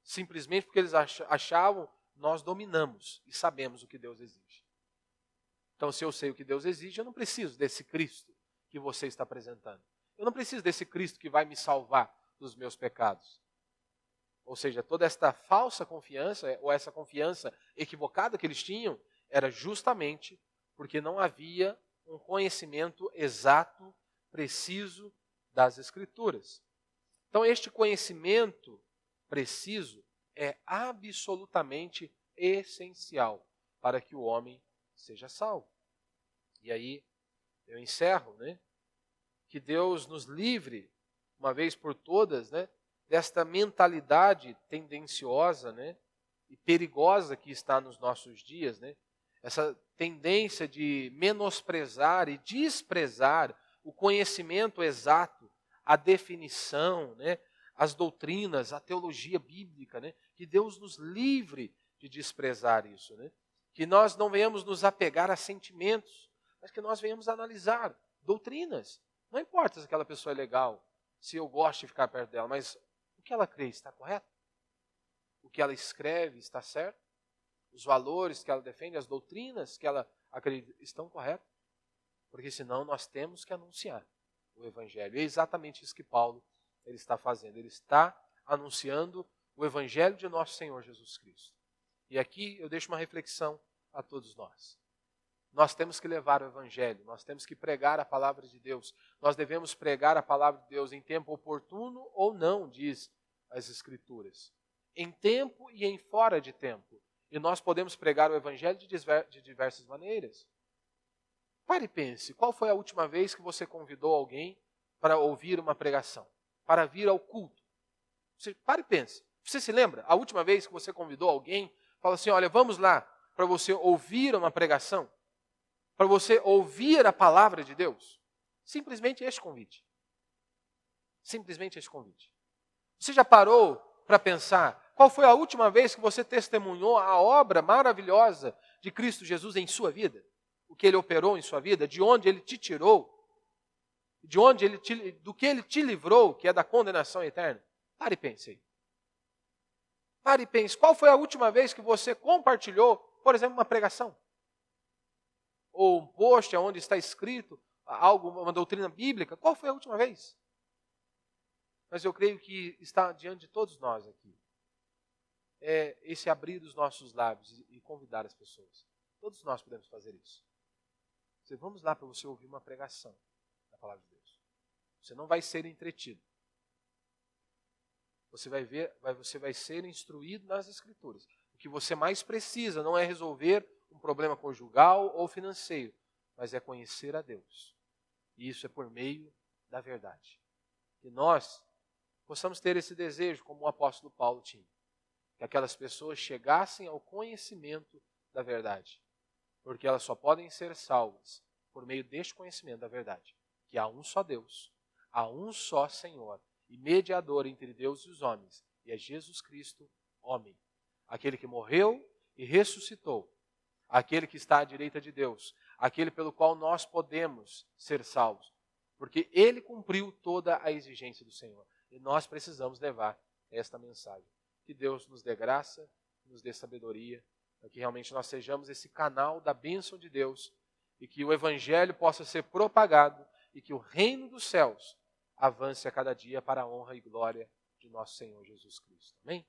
Simplesmente porque eles achavam, nós dominamos e sabemos o que Deus exige. Então, se eu sei o que Deus exige, eu não preciso desse Cristo que você está apresentando. Eu não preciso desse Cristo que vai me salvar dos meus pecados. Ou seja, toda esta falsa confiança, ou essa confiança equivocada que eles tinham, era justamente porque não havia um conhecimento exato, preciso das Escrituras. Então, este conhecimento preciso é absolutamente essencial para que o homem seja salvo. E aí, eu encerro, que Deus nos livre, uma vez por todas, desta mentalidade tendenciosa, e perigosa que está nos nossos dias, essa tendência de menosprezar e desprezar o conhecimento exato, a definição, as doutrinas, a teologia bíblica, que Deus nos livre de desprezar isso, que nós não venhamos nos apegar a sentimentos, mas que nós venhamos analisar doutrinas. Não importa se aquela pessoa é legal, se eu gosto de ficar perto dela, mas o que ela crê está correto? O que ela escreve está certo? Os valores que ela defende, as doutrinas que ela acredita estão corretas? Porque senão nós temos que anunciar o Evangelho. E é exatamente isso que Paulo ele está fazendo. Ele está anunciando o Evangelho de nosso Senhor Jesus Cristo. E aqui eu deixo uma reflexão a todos nós. Nós temos que levar o Evangelho, nós temos que pregar a palavra de Deus. Nós devemos pregar a palavra de Deus em tempo oportuno ou não, diz as Escrituras. Em tempo e em fora de tempo. E nós podemos pregar o Evangelho de diversas maneiras. Pare e pense, qual foi a última vez que você convidou alguém para ouvir uma pregação? Para vir ao culto? Pare e pense. Você se lembra? A última vez que você convidou alguém fala assim, olha, vamos lá para você ouvir uma pregação, para você ouvir a palavra de Deus. Simplesmente este convite. Simplesmente este convite. Você já parou para pensar qual foi a última vez que você testemunhou a obra maravilhosa de Cristo Jesus em sua vida? O que Ele operou em sua vida? De onde Ele te tirou? Do que Ele te livrou, que é da condenação eterna? Pare e pense aí. Pare e pense. Qual foi a última vez que você compartilhou, por exemplo, uma pregação? Ou um post onde está escrito algo, uma doutrina bíblica? Qual foi a última vez? Mas eu creio que está diante de todos nós aqui. É esse abrir os nossos lábios e convidar as pessoas. Todos nós podemos fazer isso. Vamos lá para você ouvir uma pregação da palavra de Deus. Você não vai ser entretido. Você vai ser instruído nas Escrituras. O que você mais precisa não é resolver um problema conjugal ou financeiro, mas é conhecer a Deus. E isso é por meio da verdade. Que nós possamos ter esse desejo, como o apóstolo Paulo tinha. Que aquelas pessoas chegassem ao conhecimento da verdade. Porque elas só podem ser salvas por meio deste conhecimento da verdade. Que há um só Deus, há um só Senhor e mediador entre Deus e os homens. E é Jesus Cristo, homem. Aquele que morreu e ressuscitou. Aquele que está à direita de Deus. Aquele pelo qual nós podemos ser salvos. Porque Ele cumpriu toda a exigência do Senhor. E nós precisamos levar esta mensagem. Que Deus nos dê graça, nos dê sabedoria, para que realmente nós sejamos esse canal da bênção de Deus e que o Evangelho possa ser propagado e que o reino dos céus avance a cada dia para a honra e glória de nosso Senhor Jesus Cristo. Amém?